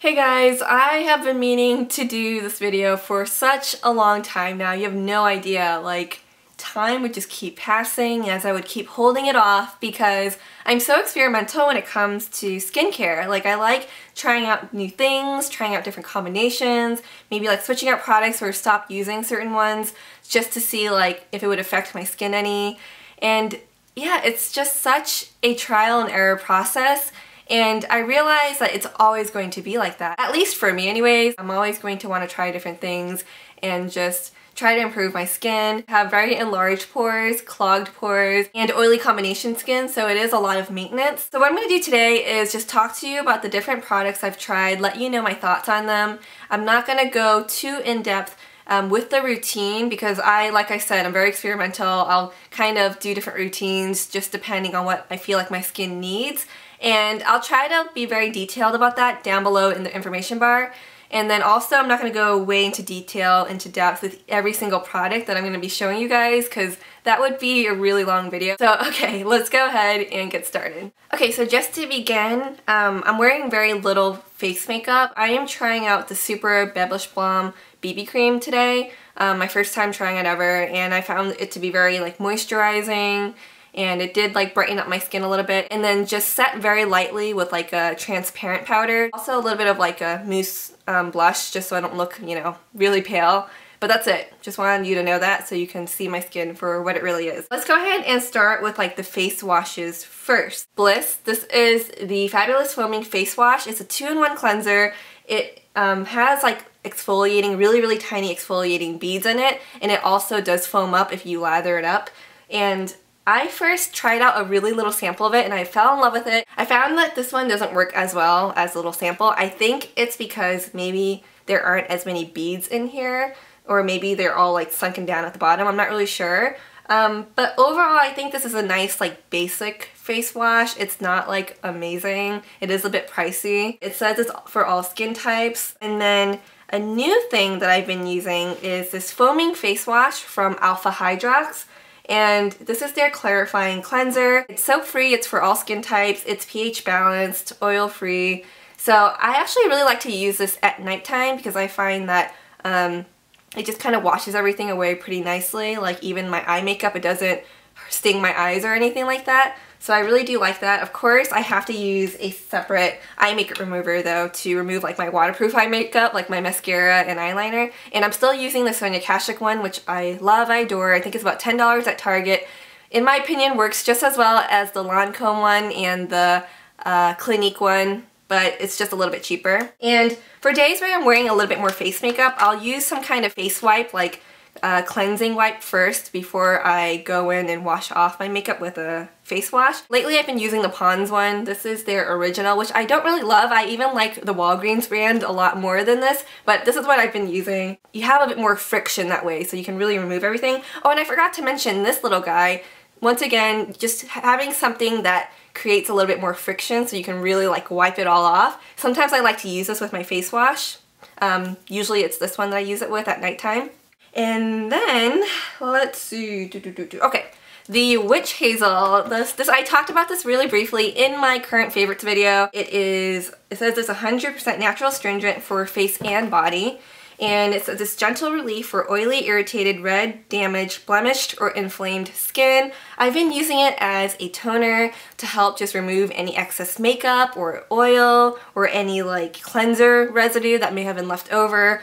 Hey guys, I have been meaning to do this video for such a long time now. You have no idea. Time would just keep passing as I would keep holding it off because I'm so experimental when it comes to skincare. I like trying out new things, trying out different combinations, maybe switching out products or stop using certain ones just to see if it would affect my skin any. And yeah, it's just such a trial and error process. And I realize that it's always going to be like that. At least for me anyways. I'm always going to want to try different things and just try to improve my skin. I have very enlarged pores, clogged pores, and oily combination skin, so it is a lot of maintenance. So what I'm going to do today is just talk to you about the different products I've tried, let you know my thoughts on them. I'm not going to go too in-depth with the routine because like I said, I'm very experimental. I'll kind of do different routines just depending on what I feel like my skin needs. And I'll try to be very detailed about that down below in the information bar. And then also I'm not going to go way into detail, into depth with every single product that I'm going to be showing you guys because that would be a really long video. So okay, let's go ahead and get started. Okay, so just to begin, I'm wearing very little face makeup. I am trying out the Super Beblish Balm BB cream today. My first time trying it ever, and I found it to be very moisturizing. And it did brighten up my skin a little bit, and then just set very lightly with a transparent powder. Also a little bit of a mousse blush just so I don't look, really pale. But that's it. Just wanted you to know that so you can see my skin for what it really is. Let's go ahead and start with the face washes first. Bliss. This is the Fabulous Foaming Face Wash. It's a 2-in-1 cleanser. It has exfoliating, really tiny exfoliating beads in it, and it also does foam up if you lather it up. And I first tried out a really little sample of it and I fell in love with it. I found that this one doesn't work as well as a little sample. I think it's because maybe there aren't as many beads in here, or maybe they're all sunken down at the bottom. I'm not really sure. But overall I think this is a nice basic face wash. It's not amazing. It is a bit pricey. It says it's for all skin types. And then a new thing that I've been using is this foaming face wash from Alpha Hydrox. And this is their clarifying cleanser. It's soap-free, it's for all skin types, it's pH balanced, oil-free. So I actually really like to use this at nighttime because I find that it just kind of washes everything away pretty nicely. Even my eye makeup, it doesn't sting my eyes or anything like that. So I really do like that. Of course, I have to use a separate eye makeup remover though to remove my waterproof eye makeup, my mascara and eyeliner. And I'm still using the Sonia Kashuk one, which I love, I adore. I think it's about $10 at Target. In my opinion, works just as well as the Lancome one and the Clinique one, but it's just a little bit cheaper. And for days where I'm wearing a little bit more face makeup, I'll use some kind of face wipe, cleansing wipe first before I go in and wash off my makeup with a face wash. Lately I've been using the Pond's one. This is their original, which I don't really love. I even like the Walgreens brand a lot more than this, but this is what I've been using. You have a bit more friction that way, so you can really remove everything. Oh, and I forgot to mention this little guy. Once again, just having something that creates a little bit more friction so you can really wipe it all off. Sometimes I like to use this with my face wash. Usually it's this one that I use it with at nighttime. And then, let's see, okay, the Witch Hazel, this I talked about this really briefly in my current favorites video. It says it's 100% natural astringent for face and body, and it says it's gentle relief for oily, irritated, red, damaged, blemished, or inflamed skin. I've been using it as a toner to help just remove any excess makeup or oil or any cleanser residue that may have been left over.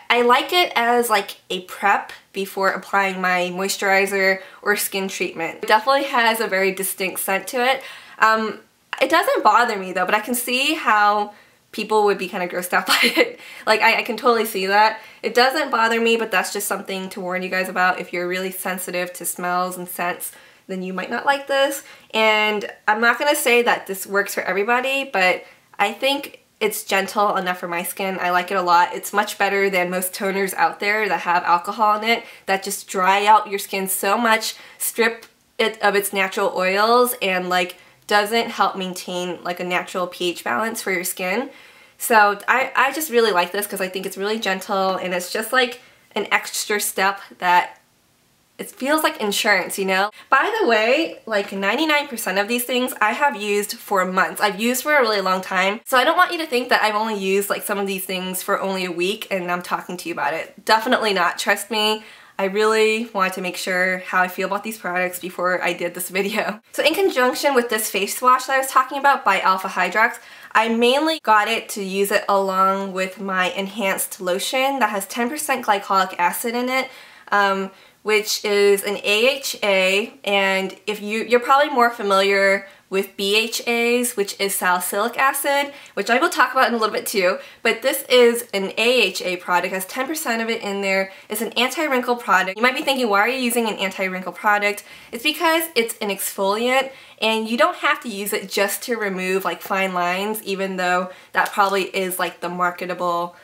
I like it as a prep before applying my moisturizer or skin treatment. It definitely has a very distinct scent to it. It doesn't bother me though, but I can see how people would be kind of grossed out by it. I can totally see that. It doesn't bother me, but that's just something to warn you guys about. If you're really sensitive to smells and scents, then you might not like this. And I'm not gonna say that this works for everybody, but I think it's gentle enough for my skin. I like it a lot. It's much better than most toners out there that have alcohol in it that just dry out your skin so much, strip it of its natural oils, and doesn't help maintain a natural pH balance for your skin. So I just really like this because I think it's really gentle and it's just an extra step that it feels like insurance, you know? By the way, like 99% of these things I have used for months. I've used for a really long time. So I don't want you to think that I've only used like some of these things for only a week and I'm talking to you about it. Definitely not. Trust me. I really wanted to make sure how I feel about these products before I did this video. So in conjunction with this face wash that I was talking about by Alpha Hydrox, I mainly got it to use it along with my enhanced lotion that has 10% glycolic acid in it, which is an AHA, and if you're probably more familiar with BHAs, which is salicylic acid, which I will talk about in a little bit too, but this is an AHA product, has 10% of it in there. It's an anti-wrinkle product. You might be thinking, why are you using an anti-wrinkle product? It's because it's an exfoliant, and you don't have to use it just to remove like fine lines, even though that probably is like the marketable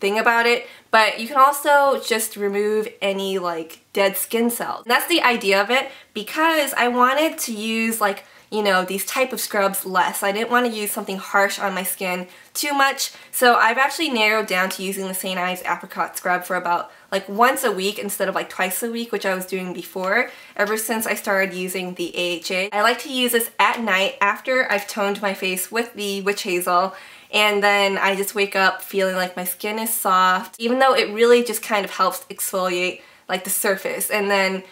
thing about it, but you can also just remove any like dead skin cells. And that's the idea of it, because I wanted to use like, you know, these type of scrubs less. I didn't want to use something harsh on my skin too much, so I've actually narrowed down to using the St. Ives apricot scrub for about like once a week instead of like twice a week, which I was doing before, ever since I started using the AHA. I like to use this at night after I've toned my face with the witch hazel, and then I just wake up feeling like my skin is soft, even though it really just kind of helps exfoliate like the surface. And then,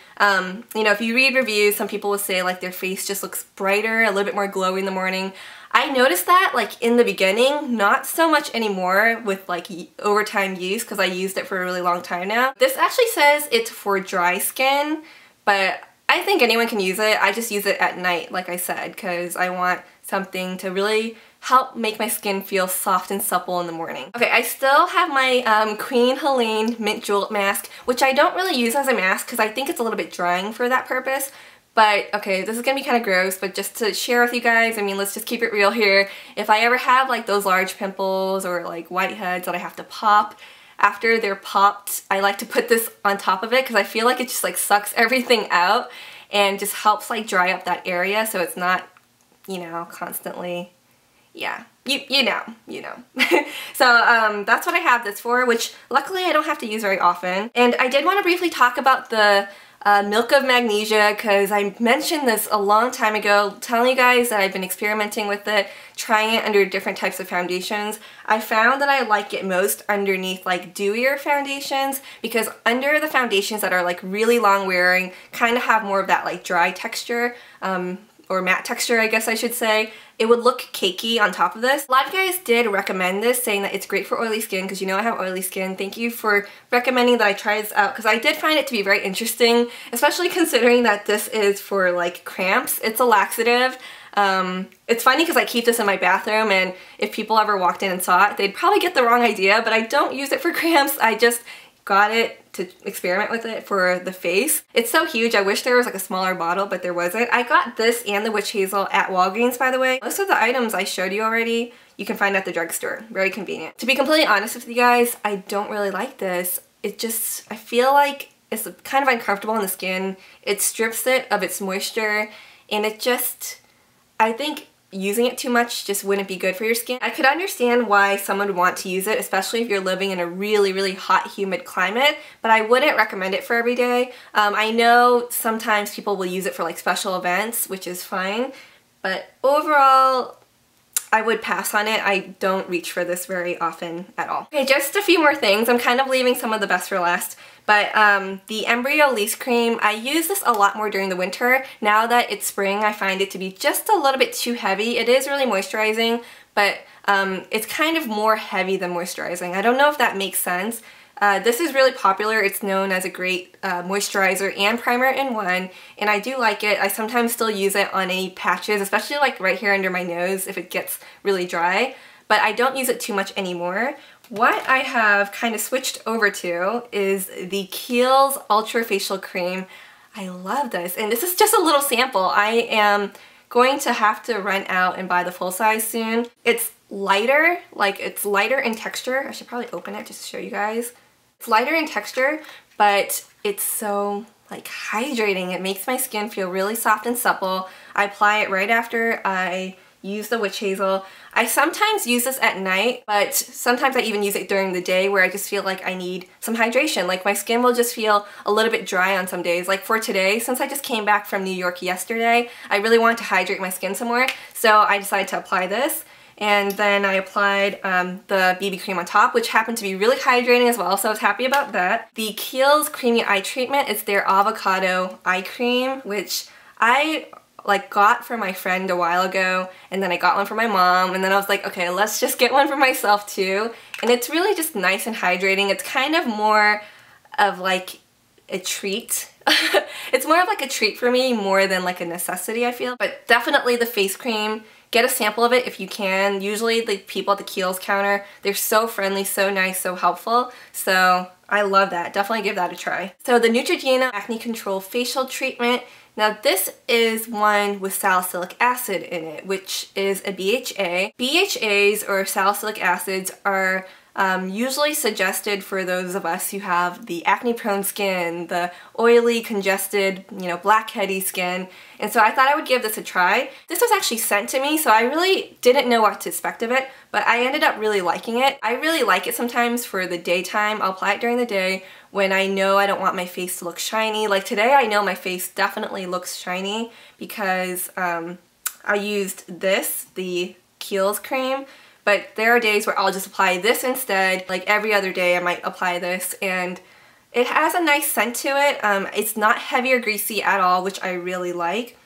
you know, if you read reviews, some people will say like their face just looks brighter, a little bit more glowy in the morning. I noticed that like in the beginning, not so much anymore with like over time use, because I used it for a really long time now. This actually says it's for dry skin, but I think anyone can use it. I just use it at night, like I said, because I want something to really help make my skin feel soft and supple in the morning. Okay, I still have my Queen Helene Mint Julep mask, which I don't really use as a mask because I think it's a little bit drying for that purpose. But okay, this is gonna be kind of gross, but just to share with you guys, I mean, let's just keep it real here. If I ever have like those large pimples or like whiteheads that I have to pop, after they're popped, I like to put this on top of it because I feel like it just like sucks everything out and just helps like dry up that area so it's not, you know, constantly, yeah, you know. So that's what I have this for, which luckily I don't have to use very often. And I did want to briefly talk about the Milk of Magnesia, because I mentioned this a long time ago, telling you guys that I've been experimenting with it, trying it under different types of foundations. I found that I like it most underneath like dewier foundations, because under the foundations that are like really long wearing kind of have more of that like dry texture, or matte texture I guess I should say, it would look cakey on top of this. A lot of guys did recommend this, saying that it's great for oily skin, because you know I have oily skin. Thank you for recommending that I try this out, because I did find it to be very interesting, especially considering that this is for like cramps. It's a laxative. It's funny because I keep this in my bathroom, and if people ever walked in and saw it, they'd probably get the wrong idea, but I don't use it for cramps. I just got it to experiment with it for the face. It's so huge, I wish there was like a smaller bottle, but there wasn't. I got this and the witch hazel at Walgreens, by the way. Most of the items I showed you already, you can find at the drugstore. Very convenient. To be completely honest with you guys, I don't really like this. It just, I feel like it's kind of uncomfortable on the skin. It strips it of its moisture, and it just, I think using it too much just wouldn't be good for your skin. I could understand why someone would want to use it, especially if you're living in a really, really hot, humid climate, but I wouldn't recommend it for every day. I know sometimes people will use it for like special events, which is fine, but overall, I would pass on it. I don't reach for this very often at all. Okay, just a few more things. I'm kind of leaving some of the best for last, but the Embryo Lease Cream, I use this a lot more during the winter. Now that it's spring, I find it to be just a little bit too heavy. It is really moisturizing, but it's kind of more heavy than moisturizing. I don't know if that makes sense. This is really popular. It's known as a great moisturizer and primer in one, and I do like it. I sometimes still use it on any patches, especially like right here under my nose if it gets really dry, but I don't use it too much anymore. What I have kind of switched over to is the Kiehl's Ultra Facial Cream. I love this, and this is just a little sample. I am going to have to run out and buy the full size soon. It's lighter, like it's lighter in texture. I should probably open it just to show you guys. It's lighter in texture, but it's so like hydrating. It makes my skin feel really soft and supple. I apply it right after I use the witch hazel. I sometimes use this at night, but sometimes I even use it during the day where I just feel like I need some hydration. Like my skin will just feel a little bit dry on some days. Like for today, since I just came back from New York yesterday, I really wanted to hydrate my skin some more, so I decided to apply this. And then I applied the BB cream on top, which happened to be really hydrating as well, so I was happy about that. The Kiehl's Creamy Eye Treatment is their avocado eye cream, which I got for my friend a while ago, and then I got one for my mom, and then I was like, okay, let's just get one for myself too. And it's really just nice and hydrating. It's kind of more of like a treat. It's more of like a treat for me more than like a necessity, I feel. But definitely the face cream, get a sample of it if you can. Usually the people at the Kiehl's counter, they're so friendly, so nice, so helpful. So I love that. Definitely give that a try. So the Neutrogena Acne Control Facial Treatment. Now this is one with salicylic acid in it, which is a BHA. BHAs, or salicylic acids, are usually suggested for those of us who have the acne-prone skin, the oily, congested, blackheady skin. And so I thought I would give this a try. This was actually sent to me, so I really didn't know what to expect of it, but I ended up really liking it. I really like it sometimes for the daytime. I'll apply it during the day when I know I don't want my face to look shiny. Like today, I know my face definitely looks shiny because I used this, the Kiehl's cream, but there are days where I'll just apply this instead. Like every other day I might apply this, and it has a nice scent to it. It's not heavy or greasy at all, which I really like.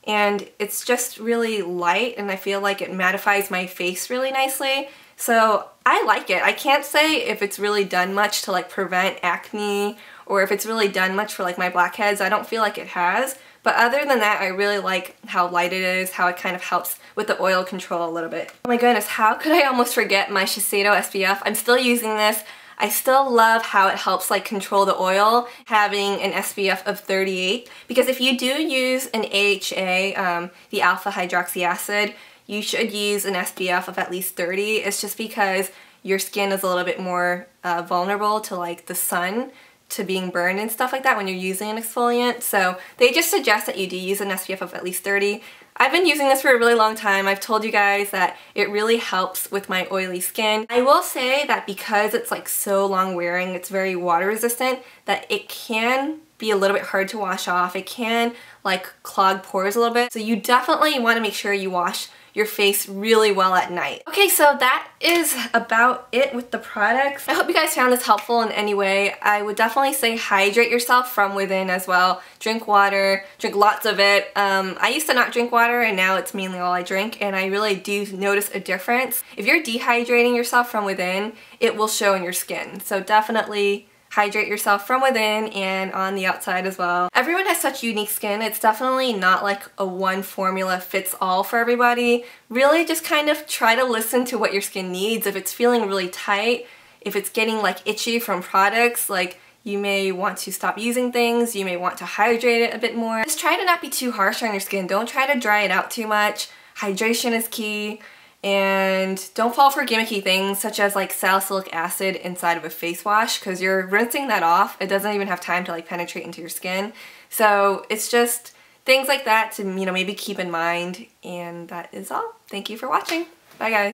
And it's just really light, and I feel like it mattifies my face really nicely. So I like it. I can't say if it's really done much to like prevent acne or if it's really done much for like my blackheads. I don't feel like it has. But other than that, I really like how light it is, how it kind of helps with the oil control a little bit. Oh my goodness, how could I almost forget my Shiseido SPF? I'm still using this. I still love how it helps like control the oil, having an SPF of 38, because if you do use an AHA, the alpha hydroxy acid, you should use an SPF of at least 30. It's just because your skin is a little bit more vulnerable to like the sun, to being burned and stuff like that when you're using an exfoliant. So they just suggest that you do use an SPF of at least 30. I've been using this for a really long time. I've told you guys that it really helps with my oily skin. I will say that because it's like so long wearing, it's very water resistant, that it can be a little bit hard to wash off. It can like clog pores a little bit. So you definitely want to make sure you wash your face really well at night. Okay, so that is about it with the products. I hope you guys found this helpful in any way. I would definitely say hydrate yourself from within as well. Drink water, drink lots of it. I used to not drink water, and now it's mainly all I drink, and I really do notice a difference. If you're dehydrating yourself from within, it will show in your skin. So definitely hydrate yourself from within and on the outside as well. Everyone has such unique skin. It's definitely not like a one formula fits all for everybody. Really just kind of try to listen to what your skin needs. If it's feeling really tight, if it's getting like itchy from products, like you may want to stop using things, you may want to hydrate it a bit more. Just try to not be too harsh on your skin. Don't try to dry it out too much. Hydration is key. And don't fall for gimmicky things such as like salicylic acid inside of a face wash, because you're rinsing that off. It doesn't even have time to like penetrate into your skin. So it's just things like that to maybe keep in mind. And that is all. Thank you for watching. Bye guys.